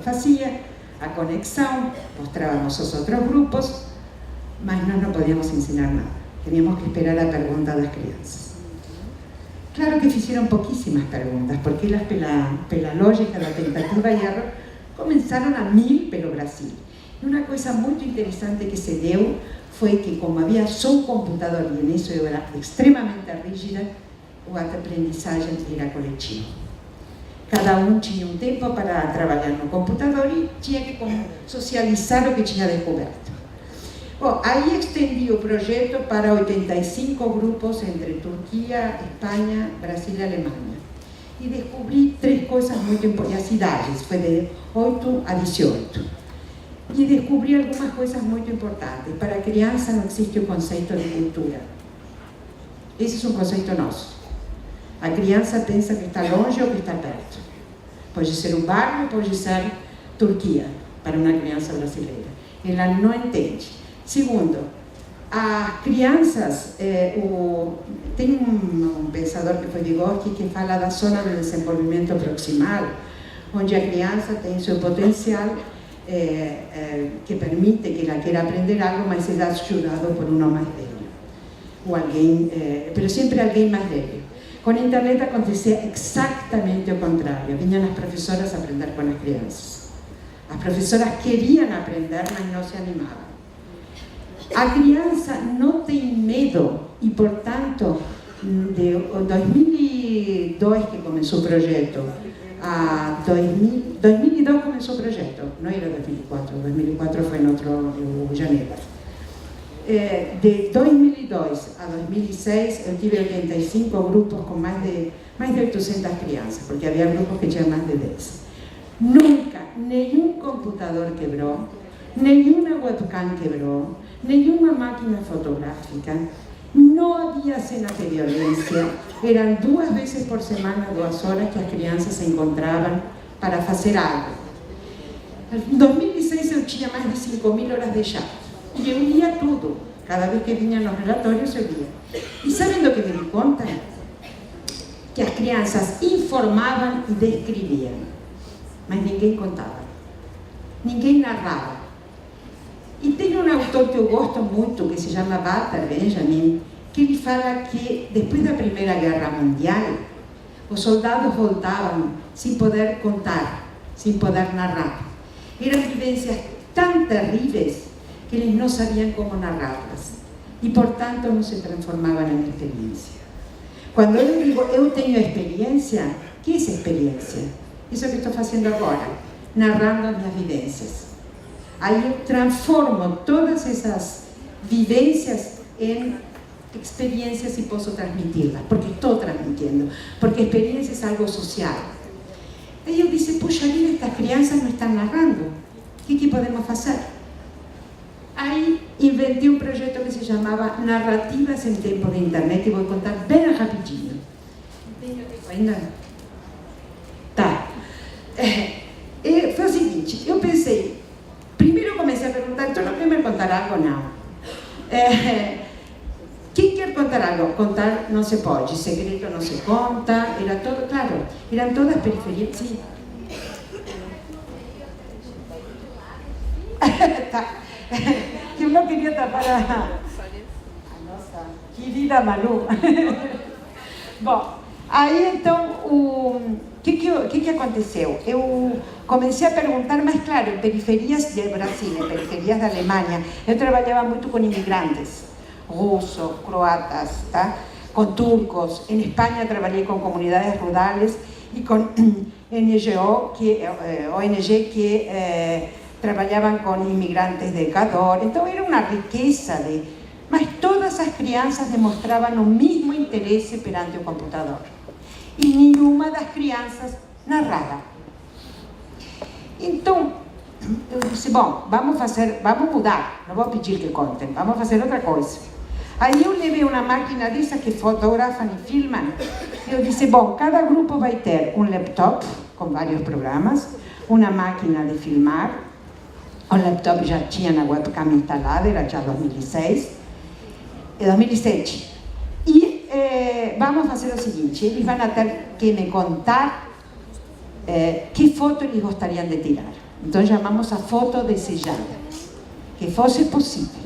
fazia, a conexão, mostrávamos os outros grupos, mas nós não podíamos ensinar nada. Teníamos que esperar a pergunta das crianças. Claro que fizeram pouquíssimas perguntas, porque elas, pela lógica da tentativa e erro, começaram a 1000 pelo Brasil. E uma coisa muito interessante que se deu foi que, como havia só um computador, e nisso eu era extremamente rígida, a aprendizagem era coletiva. Cada um tinha um tempo para trabalhar no computador e tinha que socializar o que tinha descoberto. Bom, aí estendi o projeto para 85 grupos entre Turquia, Espanha, Brasil e Alemanha. E descobri 3 coisas muito importantes. As idades, foi de 8 a 18. E descobri algumas coisas muito importantes. Para a criança não existe o conceito de cultura. Esse é um conceito nosso. A criança pensa que está longe ou que está perto. Pode ser um bairro, pode ser Turquia, para uma criança brasileira. Ela não entende. Segundo, as crianças, tem um pensador que foi Vygotsky que fala da zona de desenvolvimento proximal, onde a criança tem seu potencial que permite que ela queira aprender algo, mas é ajudado por um mais velho, ou alguém, mas sempre alguém mais velho. Com a internet acontecia exatamente o contrário. Vinham as professoras a aprender com as crianças. As professoras queriam aprender, mas não se animavam. A criança não tem medo e, portanto, de 2002 que começou o projeto, a 2002 começou o projeto, não era 2004, 2004 foi em outro janeiro. De 2002 a 2006 eu tive 85 grupos com mais de 800 crianças, porque havia grupos que tinham mais de 10. Nunca nenhum computador quebrou, nenhuma webcam quebrou, nenhuma máquina fotográfica, não havia cenas de violência, eram 2 vezes por semana, 2 horas que as crianças se encontravam para fazer algo. Em 2006 eu tinha mais de 5.000 horas de chat, e eu lia tudo, cada vez que vinha nos relatórios eu lia. E sabem do que me di conta? Que as crianças informavam e descreviam, mas ninguém contava, ninguém narrava. E tem um autor que eu gosto muito, que se chama Walter Benjamin, que ele fala que depois da Primeira Guerra Mundial, os soldados voltavam sem poder contar, sem poder narrar. Eram vivências tão terríveis que eles não sabiam como narrá-las. E, portanto, não se transformavam em experiência. Quando eu digo, eu tenho experiência, o que é essa experiência? Isso que estou fazendo agora, narrando as minhas vivências. Aí eu transformo todas essas vivências em experiências e posso transmiti-las, porque estou transmitindo, porque a experiência é algo social. Aí eu disse, puxa vida, estas crianças não estão narrando, o que podemos fazer? Aí inventei um projeto que se chamava Narrativas em Tempo de Internet, e vou contar bem rapidinho. Tenho tempo ainda? Tá. Foi o seguinte, eu pensei, primeiro eu comecei a perguntar, tu não quer me contar algo? Não. Quem quer contar algo? Contar não se pode, segredo não se conta, era todo, claro, eram todas periferias. Sim. Tá. Eu não queria tapar a nossa querida Malu. Bom, aí então, o que aconteceu? Eu comecei a perguntar, mas claro, em periferias de Brasil, em periferias da Alemanha, eu trabalhava muito com imigrantes, russos, croatas, tá? Com turcos. Em Espanha trabalhei com comunidades rurais e com ONG que trabalhavam com imigrantes de Equador. Então era uma riqueza mas todas as crianças demonstravam o mesmo interesse perante o computador. E nenhuma das crianças narrava. Então, eu disse, bom, vamos mudar, não vou pedir que contem, vamos fazer outra coisa. Aí eu levei uma máquina dessa que fotografam e filmam. Eu disse, bom, cada grupo vai ter um laptop com vários programas, uma máquina de filmar. O laptop já tinha na webcam instalada, era já 2006, 2007. E vamos fazer o seguinte, eles vão ter que me contar que foto eles gostariam de tirar. Então chamamos a foto desejada, que fosse possível.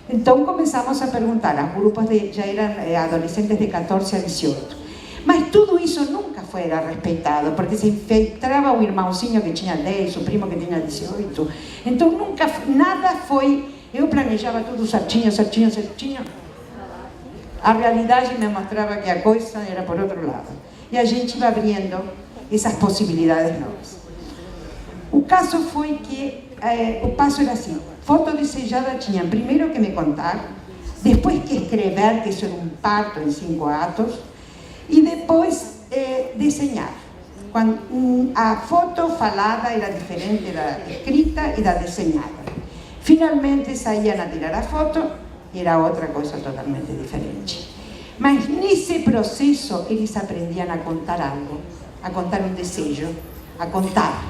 Então começamos a perguntar, os grupos já eram adolescentes de 14 a 18. Mas tudo isso nunca foi respeitado, porque se infiltrava o irmãozinho que tinha 10, o primo que tinha 18. Então nunca, nada foi, eu planejava tudo certinho, certinho, certinho. A realidade me mostrava que a coisa era por outro lado. E a gente ia abrindo essas possibilidades novas. O caso foi que o passo era assim, foto desejada tinha primeiro que me contar, depois que escrever, que isso era um parto em 5 atos, e depois desenhar. Quando, a foto falada era diferente da escrita e da desenhada. Finalmente saíam a tirar a foto e era outra coisa totalmente diferente. Mas nesse processo eles aprendiam a contar algo, a contar um desejo, a contar.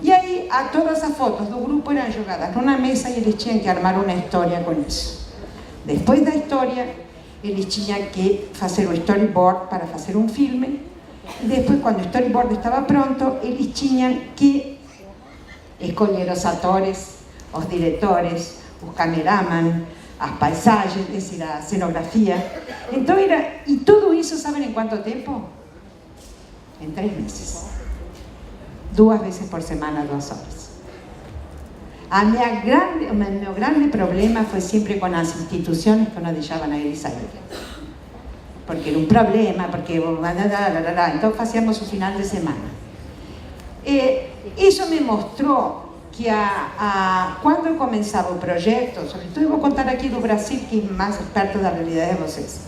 E aí todas as fotos do grupo eram jogadas numa mesa e eles tinham que armar uma história com isso. Depois da história, eles tinham que fazer o storyboard para fazer um filme. E depois, quando o storyboard estava pronto, eles tinham que escolher os atores, os diretores, os cameraman, as paisagens, é decir, a cenografia. Então e tudo isso, sabem em quanto tempo? Em 3 meses. 2 vezes por semana, 2 horas. O meu grande problema foi sempre com as instituições que não deixavam a eles sair. Porque era um problema, porque... Então fazíamos o final de semana. Isso me mostrou que quando começava o projeto, sobretudo eu vou contar aqui do Brasil, que é mais perto da realidade de vocês,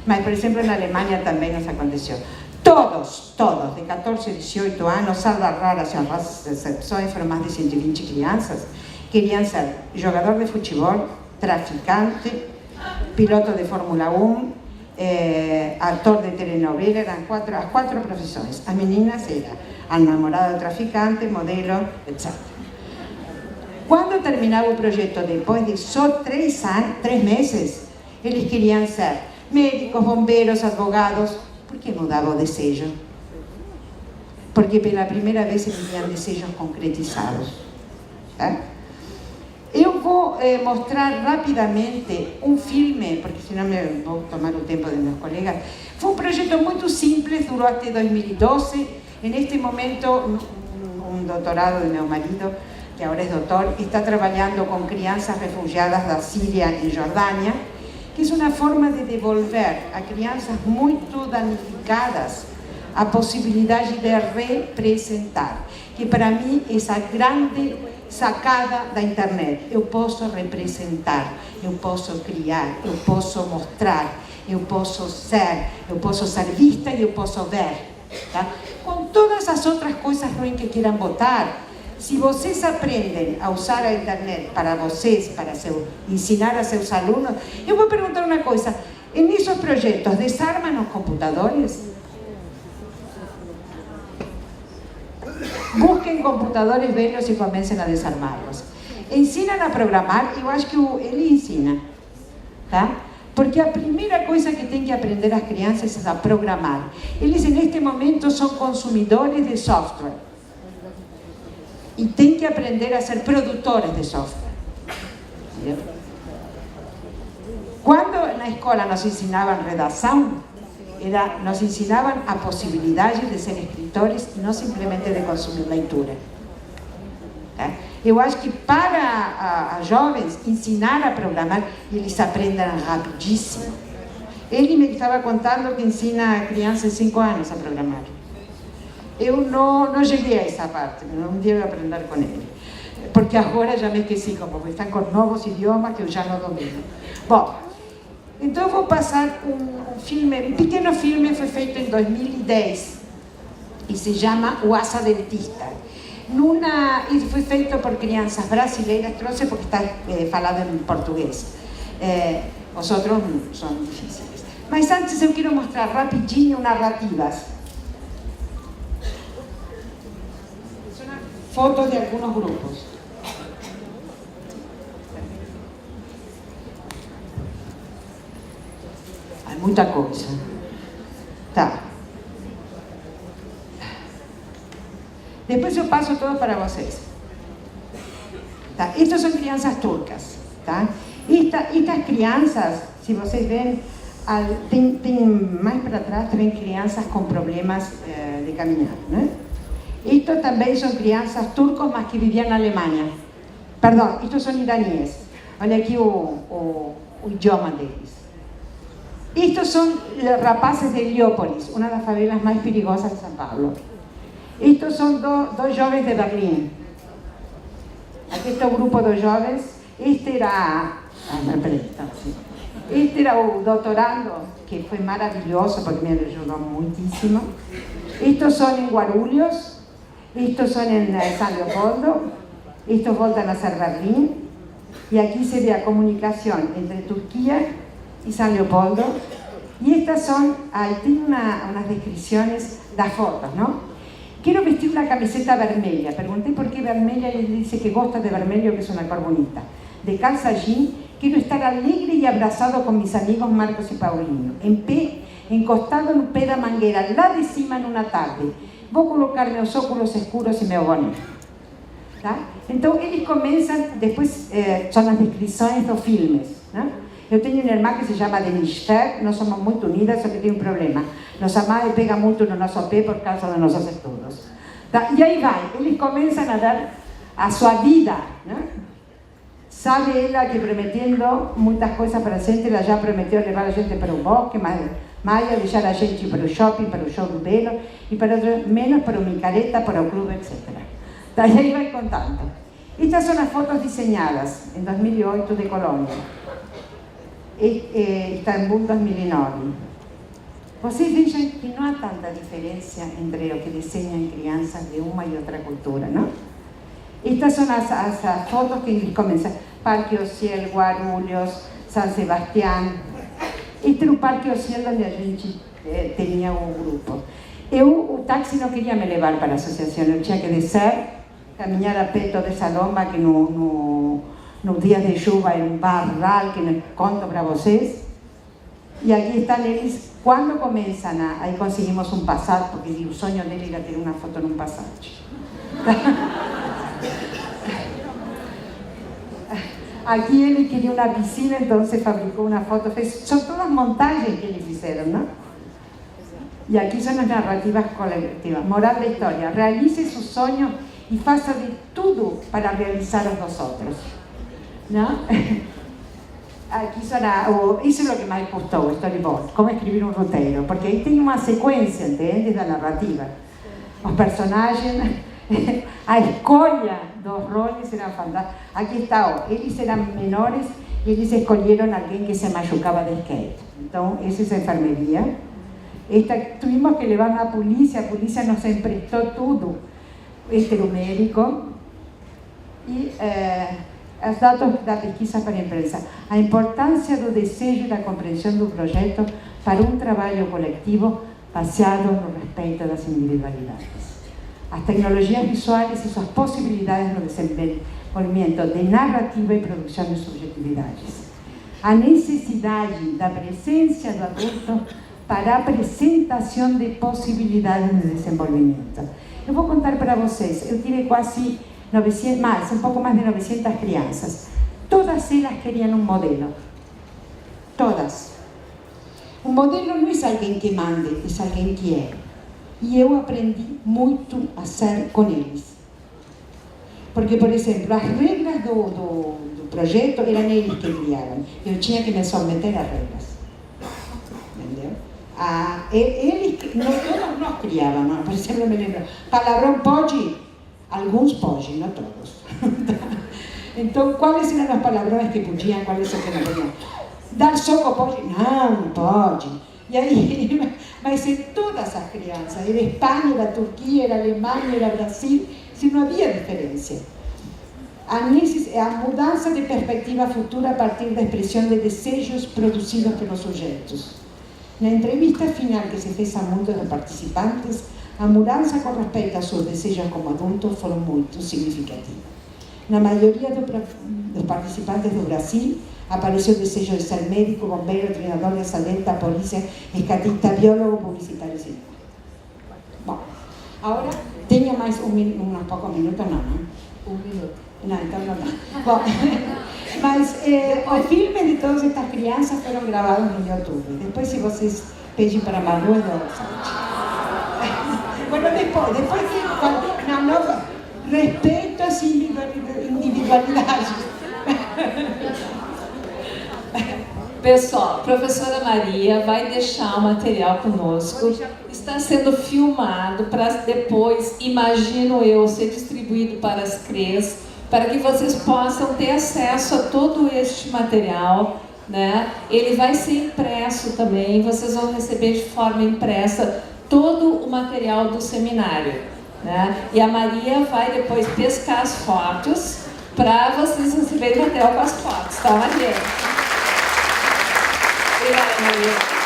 mas, por exemplo, na Alemanha também nos aconteceu. Todos, de 14 a 18 anos, salvo raras exceções, foram mais de 120 crianças, queriam ser jogador de futebol, traficante, piloto de Fórmula 1, ator de telenovela, eram as 4 profissões. As meninas eram a namorada do traficante, modelo, etc. Quando terminava o projeto, depois de só 3 meses, eles queriam ser médicos, bombeiros, advogados. Por que mudava o desejo? Porque pela primeira vez eles tinham desejos concretizados. Eu vou mostrar rapidamente um filme, porque senão vou tomar o tempo de meus colegas. Foi um projeto muito simples, durou até 2012. Neste momento, um doutorado de meu marido, que agora é doutor, está trabalhando com crianças refugiadas da Síria e Jordânia, que é uma forma de devolver a crianças muito danificadas a possibilidade de representar, que para mim é essa grande sacada da internet. Eu posso representar, eu posso criar, eu posso mostrar, eu posso ser vista e eu posso ver. Tá? Com todas as outras coisas ruins que queiram botar, se vocês aprendem a usar a internet para vocês, para ensinar a seus alunos, eu vou perguntar uma coisa, nesses projetos, desarmam os computadores? Busquem computadores velhos e comecem a desarmá-los. Ensinam a programar, eu acho que ele ensina, tá? Porque a primeira coisa que tem que aprender as crianças é a programar. Eles, neste momento, são consumidores de software. E têm que aprender a ser produtores de software. Entendeu? Quando na escola nos ensinavam redação, nos ensinavam a possibilidade de ser escritores e não simplesmente de consumir leitura. Tá? Eu acho que para os jovens ensinar a programar, eles aprendem rapidíssimo. Ele me estava contando que ensina a criança de 5 anos a programar. Eu não cheguei a essa parte, um dia eu vou aprender com ele. Porque agora já me esqueci, como estão com novos idiomas que eu já não domino. Bom, então eu vou passar um pequeno filme, foi feito em 2010 e se chama O Asa Dentista. E foi feito por crianças brasileiras, trouxe porque está falado em português. Os outros são difíceis. Mas antes eu quero mostrar rapidinho narrativas. Fotos de alguns grupos. Há muita coisa. Tá. Depois eu passo todo para vocês. Tá? Estas são crianças turcas. Tá? Estas crianças, se vocês verem, tem mais para trás, tem crianças com problemas de caminhar. Né? Isto também são crianças turcos, mas que viviam na Alemanha. Perdão, estes são iraníes. Olha aqui o idioma deles. Estes são rapazes de Heliópolis, uma das favelas mais perigosas de São Paulo. Estes são dois jovens de Berlim. Aqui está o grupo dos jovens. Este era o doutorando, que foi maravilhoso porque me ajudou muitíssimo. Estes são em Guarulhos, estes são em São Leopoldo, estes voltam a ser Berlim. E aqui se vê a comunicação entre Turquia y San Leopoldo, y estas son, ahí tiene unas descripciones das fotos, ¿no? Quiero vestir una camiseta vermelha, pregunté por qué vermelha, y él dice que gosta de vermelho, que es una cor bonita. De calza jean, quiero estar alegre y abrazado con mis amigos Marcos y Paulino, en pé, encostado en pé da mangueira, lá de cima en una tarde. Vou colocar meus óculos escuros y meu boné. Tá? Então, eles começam, depois são as descrições dos filmes. Né? Eu tenho uma irmã que se chama Denise Fer, nós somos muito unidas, só que tem um problema. Nossa mãe pega muito no nosso pé por causa dos nossos estudos. Tá? E aí vai, eles começam a dar a sua vida. Né? Sabe ela que prometendo muitas coisas para a gente, ela já prometeu levar a gente para o bosque, mas deixar a gente para o shopping dele, e para outros, menos para o Micareta, para o clube, etc. Tá, e aí vai contando. Estas são as fotos desenhadas em 2008 de Colônia. Istambul 2009. Vocês vejam que não há tanta diferença entre o que desenham crianças de uma e outra cultura, não? Estas são as fotos que eles começam. Parque Ociel, Guarulhos, San Sebastián. Este era o Parque Ociel onde a gente tinha um grupo. O táxi não queria me levar para a associação, eu tinha que descer, caminhar a pé toda essa lomba que no dias de chuva é um barral que eu conto para vocês. E aqui estão eles, quando começam, aí conseguimos um Passat, porque o sonho dele era ter uma foto num Passat. Aqui ele queria uma piscina, então se fabricou uma foto, são todas montagens que eles fizeram, não? E aqui são as narrativas coletivas. Moral da história: realize seus sonhos e faça de tudo para realizar os dos outros. Não? Aqui isso é o que mais custou, o storyboard, como escrever um roteiro, porque aí tem uma sequência, entende, da narrativa. Os personagens, a escolha dos roles era fantástica. Aqui está, eles eram menores e eles escolheram alguém que se machucava de skate. Então, essa é a enfermeria. Tuvimos que levar a polícia nos emprestou tudo. Este era o médico. E os dados da pesquisa para a imprensa. A importância do desejo e da compreensão do projeto para um trabalho coletivo baseado no respeito das individualidades. As tecnologias visuais e suas possibilidades no desenvolvimento de narrativa e produção de subjetividades. A necessidade da presença do adulto para a apresentação de possibilidades de desenvolvimento. Eu vou contar para vocês, eu tive quase 900, um pouco mais de 900 crianças. Todas elas queriam um modelo. Todas. Um modelo não é alguém que mande, é alguém que é. E eu aprendi muito a ser com eles. Porque, por exemplo, as regras do projeto eram eles que criavam. Eu tinha que me submeter às regras. Entendeu? Eles, todos nós criávamos. Por exemplo, me lembro, palavrão pode? Alguns podem, não todos. Então, quais eram os palavrões que podiam, quais que não podiam? Dar soco pode? Não pode. E aí, mas em todas as crianças, era Espanha, era Turquia, era Alemanha, era Brasil, se não havia diferença. A mudança de perspectiva futura a partir da expressão de desejos produzidos pelos sujeitos. Na entrevista final que se fez a muitos dos participantes, a mudança com respeito a seus desejos como adultos foram muito significativas. Na maioria dos participantes do Brasil, apareceu o desejo de ser médico, bombeiro, treinador de asalenta, polícia, escatista, biólogo, publicitário e cinema. Bom, agora Tenho mais uns poucos minutos, não, né? 1 minuto. Não, então não dá. Bom, mas o filme de todas estas crianças foram gravados no YouTube. Depois, se vocês pedem para Malu, eu dou sorte. Bueno, depois que... Não, respeito as individualidades. Pessoal, a professora Maria vai deixar o material conosco. Está sendo filmado para depois, imagino eu, ser distribuído para as CREs, para que vocês possam ter acesso a todo este material, né? Ele vai ser impresso também, vocês vão receber de forma impressa todo o material do seminário, né? E a Maria vai depois pescar as fotos para vocês receberem material com as fotos, tá, Maria? Obrigada, Maria.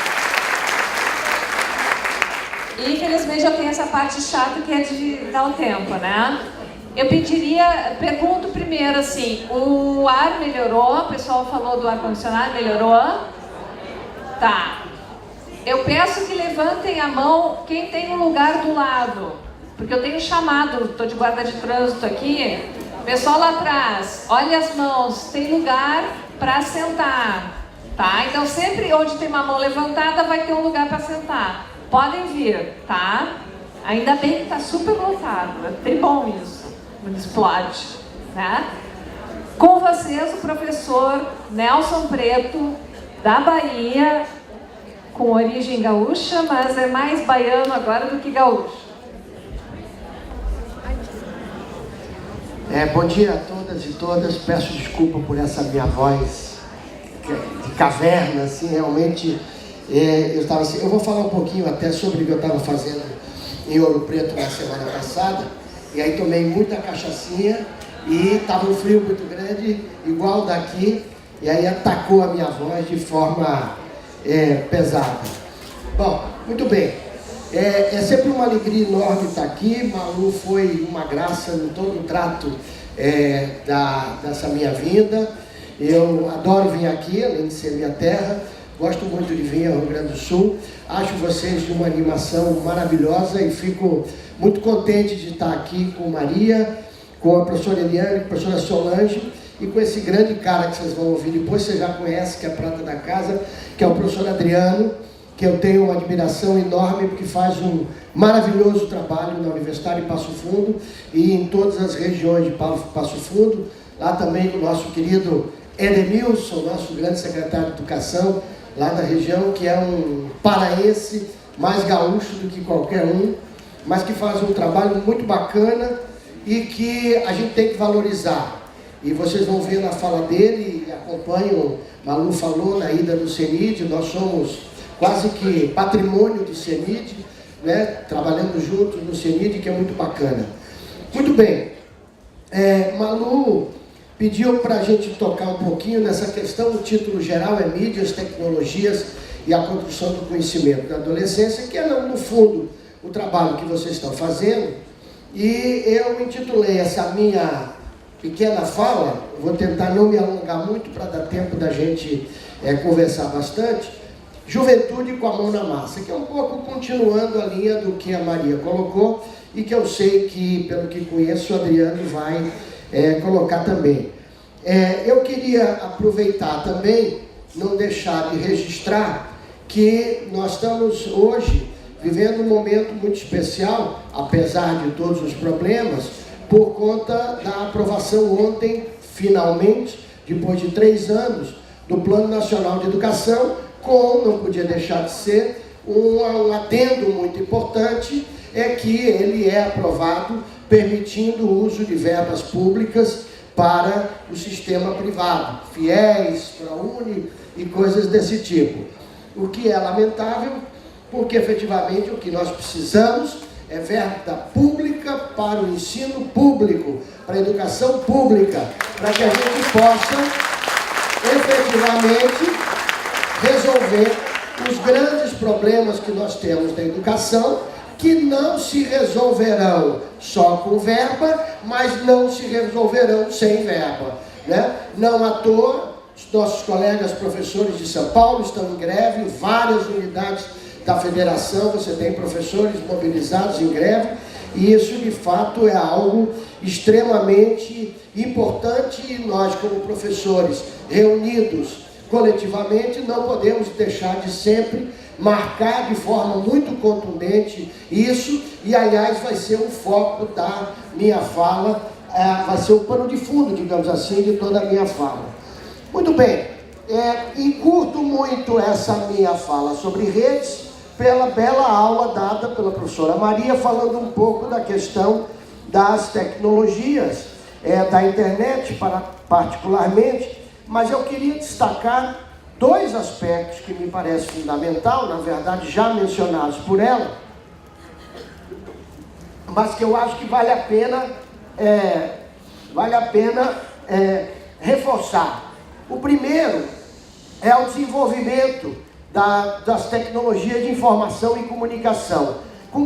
Infelizmente já tem essa parte chata que é de dar o tempo, né? Eu pergunto primeiro assim, o ar melhorou? O pessoal falou do ar-condicionado, melhorou? Tá. Eu peço que levantem a mão quem tem um lugar do lado, porque eu tenho chamado, estou de guarda de trânsito aqui, pessoal lá atrás, olha as mãos, tem lugar para sentar, tá? Então sempre onde tem uma mão levantada vai ter um lugar para sentar. Podem vir, tá? Ainda bem que está super lotado, é bom isso, não explode, né? Com vocês o professor Nelson Preto, da Bahia, com origem gaúcha, mas é mais baiano agora do que gaúcho. Bom dia a todas e todas, peço desculpa por essa minha voz de caverna, assim, realmente... eu vou falar um pouquinho até sobre o que eu estava fazendo em Ouro Preto na semana passada, e aí tomei muita cachaçinha e estava um frio muito grande, igual daqui, e aí atacou a minha voz de forma pesada. Bom, muito bem, é sempre uma alegria enorme estar aqui. Malu foi uma graça em todo o trato dessa minha vinda. Eu adoro vir aqui, além de ser minha terra. Gosto muito de vir ao Rio Grande do Sul. Acho vocês de uma animação maravilhosa e fico muito contente de estar aqui com Maria, com a professora Eliane, com a professora Solange e com esse grande cara que vocês vão ouvir depois, você já conhece, que é a prata da casa, que é o professor Adriano, que eu tenho uma admiração enorme porque faz um maravilhoso trabalho na Universidade de Passo Fundo e em todas as regiões de Passo Fundo. Lá também com o nosso querido Edemilson, nosso grande secretário de Educação, lá da região, que é um paraense mais gaúcho do que qualquer um, mas que faz um trabalho muito bacana e que a gente tem que valorizar. E vocês vão ver na fala dele, acompanham, Malu falou na ida do CENID, nós somos quase que patrimônio do CENID, né? Trabalhando juntos no CENID, que é muito bacana. Muito bem, Malu pediu para a gente tocar um pouquinho nessa questão. O título geral é Mídias, Tecnologias e a Construção do Conhecimento da Adolescência, que é, no fundo, o trabalho que vocês estão fazendo. E eu intitulei essa minha pequena fala, vou tentar não me alongar muito para dar tempo da gente conversar bastante, Juventude com a Mão na Massa, que é um pouco continuando a linha do que a Maria colocou e que eu sei que, pelo que conheço, o Adriano vai colocar também. Eu queria aproveitar também, não deixar de registrar que nós estamos hoje vivendo um momento muito especial, apesar de todos os problemas, por conta da aprovação ontem, finalmente, depois de 3 anos, do Plano Nacional de Educação, com, não podia deixar de ser, um adendo muito importante, é que ele é aprovado permitindo o uso de verbas públicas para o sistema privado, FIES, ProUni e coisas desse tipo. O que é lamentável, porque efetivamente o que nós precisamos é verba pública para o ensino público, para a educação pública, para que a gente possa efetivamente resolver os grandes problemas que nós temos da educação, que não se resolverão só com verba, mas não se resolverão sem verba, né? Não à toa, os nossos colegas professores de São Paulo estão em greve, em várias unidades da federação, você tem professores mobilizados em greve, E isso, de fato, é algo extremamente importante e nós, como professores, reunidos coletivamente, não podemos deixar de sempre marcar de forma muito contundente isso, e aliás vai ser o foco da minha fala, vai ser o pano de fundo, digamos assim, de toda a minha fala. Muito bem, encurto muito essa minha fala sobre redes pela bela aula dada pela professora Maria, falando um pouco da questão das tecnologias, da internet particularmente, mas eu queria destacar dois aspectos que me parecem fundamental, na verdade já mencionados por ela, mas que eu acho que vale a pena reforçar. O primeiro é o desenvolvimento das tecnologias de informação e comunicação,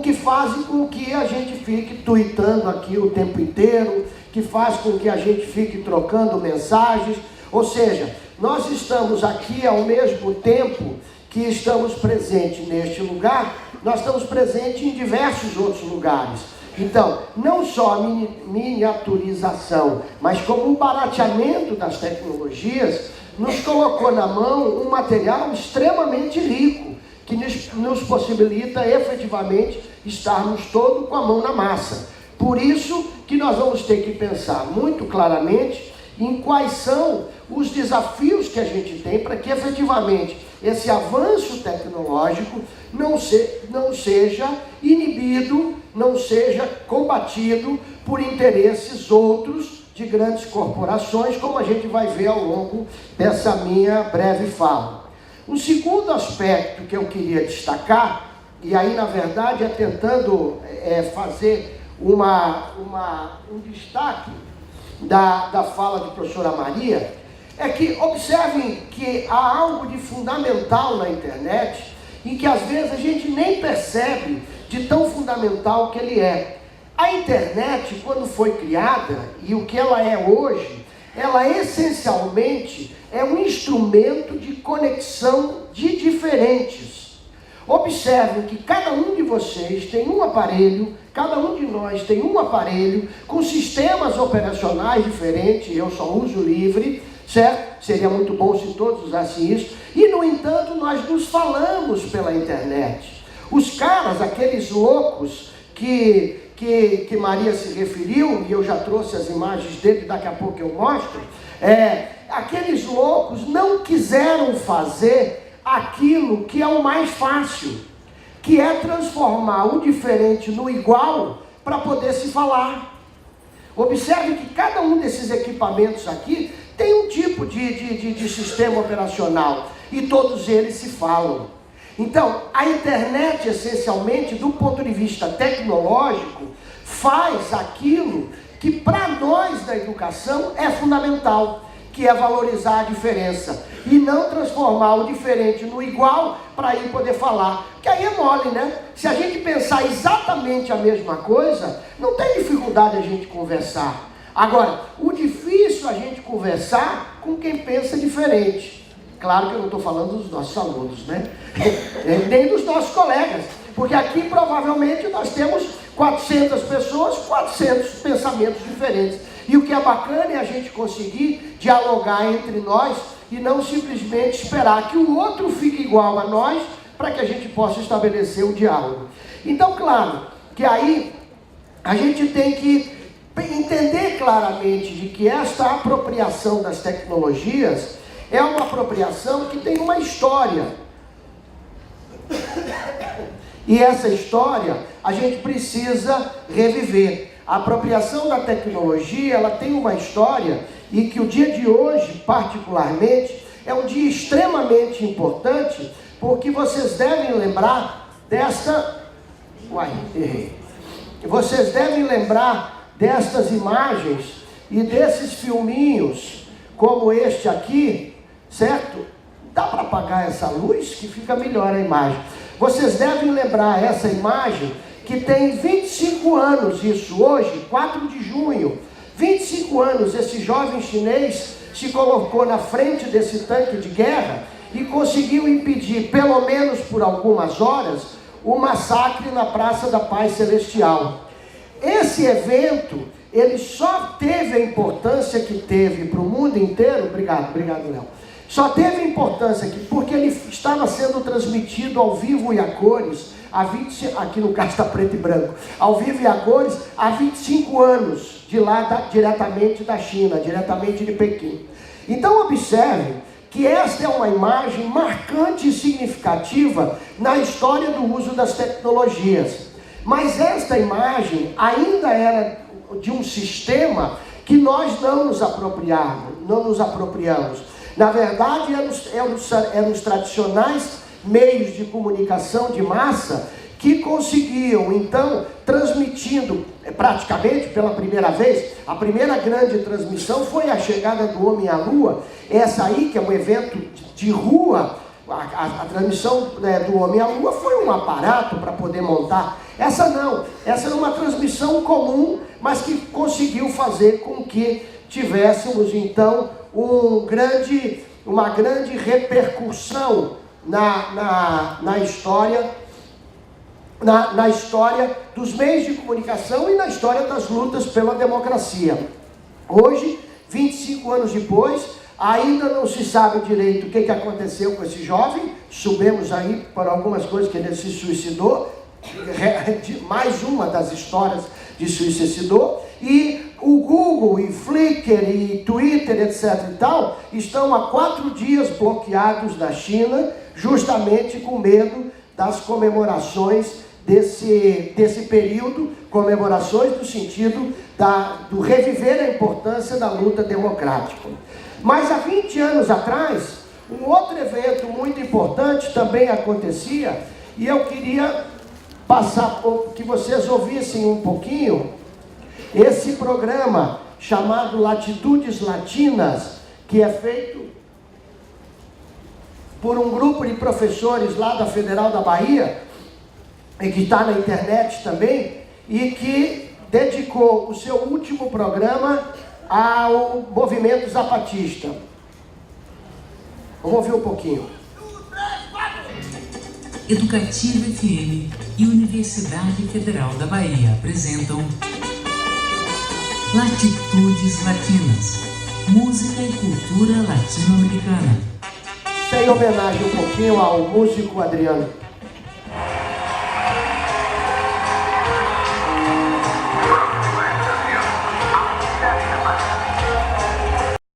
que fazem com que a gente fique tweetando aqui o tempo inteiro, que faz com que a gente fique trocando mensagens, ou seja, nós estamos aqui ao mesmo tempo que estamos presentes neste lugar, nós estamos presentes em diversos outros lugares. Então, não só a miniaturização, mas como o barateamento das tecnologias, nos colocou na mão um material extremamente rico, que nos possibilita efetivamente estarmos todos com a mão na massa. Por isso que nós vamos ter que pensar muito claramente em quais são os desafios que a gente tem para que efetivamente esse avanço tecnológico não seja inibido, não seja combatido por interesses outros de grandes corporações, como a gente vai ver ao longo dessa minha breve fala. Um segundo aspecto que eu queria destacar, e aí na verdade tentando fazer um destaque da fala da professora Maria, é que observem que há algo de fundamental na internet e que às vezes a gente nem percebe de tão fundamental que ele é. A internet, quando foi criada, e o que ela é hoje, ela essencialmente é um instrumento de conexão de diferentes. Observem que cada um de vocês tem um aparelho, cada um de nós tem um aparelho com sistemas operacionais diferentes, eu só uso livre, certo? Seria muito bom se todos usassem isso. E, no entanto, nós nos falamos pela internet. Os caras, aqueles loucos que Maria se referiu, e eu já trouxe as imagens dele, daqui a pouco eu mostro, aqueles loucos não quiseram fazer aquilo que é o mais fácil, que é transformar o diferente no igual para poder se falar. Observe que cada um desses equipamentos aqui tem um tipo de sistema operacional e todos eles se falam. Então, a internet, essencialmente, do ponto de vista tecnológico, faz aquilo que para nós da educação é fundamental, que é valorizar a diferença e não transformar o diferente no igual para ir poder falar. Que aí é mole, né? Se a gente pensar exatamente a mesma coisa, não tem dificuldade a gente conversar. Agora, o difícil é a gente conversar com quem pensa diferente. Claro que eu não estou falando dos nossos alunos, né? Nem dos nossos colegas, porque aqui provavelmente nós temos 400 pessoas, 400 pensamentos diferentes. E o que é bacana é a gente conseguir dialogar entre nós e não simplesmente esperar que o outro fique igual a nós para que a gente possa estabelecer o diálogo. Então, claro, que aí a gente tem que entender claramente de que esta apropriação das tecnologias é uma apropriação que tem uma história. E essa história a gente precisa reviver. A apropriação da tecnologia, ela tem uma história e que o dia de hoje, particularmente, é um dia extremamente importante, porque vocês devem lembrar desta... Vocês devem lembrar destas imagens e desses filminhos, como este aqui, certo? Dá para apagar essa luz que fica melhor a imagem. Vocês devem lembrar essa imagem que tem 25 anos, isso hoje, 4 de junho, 25 anos, esse jovem chinês se colocou na frente desse tanque de guerra e conseguiu impedir, pelo menos por algumas horas, o massacre na Praça da Paz Celestial. esse evento, ele só teve a importância que teve para o mundo inteiro, obrigado, Léo, só teve importância aqui porque ele estava sendo transmitido ao vivo e a cores, aqui no caso está preto e branco, ao vivo e a cores, há 25 anos, de lá, diretamente da China, diretamente de Pequim. Então observe que esta é uma imagem marcante e significativa na história do uso das tecnologias. Mas esta imagem ainda era de um sistema que nós não nos apropriamos. Na verdade, eram os tradicionais meios de comunicação de massa que conseguiam, então, transmitindo praticamente pela primeira vez, a primeira grande transmissão foi a chegada do homem à Lua, essa aí que é um evento de rua, a transmissão, né, do homem à Lua foi um aparato para poder montar, essa não, essa era uma transmissão comum, mas que conseguiu fazer com que tivéssemos, então, uma grande repercussão na história dos meios de comunicação e na história das lutas pela democracia. Hoje, 25 anos depois, ainda não se sabe direito o que aconteceu com esse jovem, soubemos aí por algumas coisas que ele se suicidou, mais uma das histórias de suicidou, e o Google, e Flickr, e Twitter, etc. e tal, estão há 4 dias bloqueados na China, justamente com medo das comemorações desse período, comemorações no sentido do reviver a importância da luta democrática. Mas há 20 anos atrás, um outro evento muito importante também acontecia, e eu queria passar que vocês ouvissem um pouquinho esse programa chamado Latitudes Latinas, que é feito por um grupo de professores lá da Federal da Bahia, e que está na internet também, e que dedicou o seu último programa ao movimento zapatista. Vamos ouvir um pouquinho. Educativa FM e Universidade Federal da Bahia apresentam Latitudes Latinas, música e cultura latino-americana. Sem homenagem um pouquinho ao músico Adriano.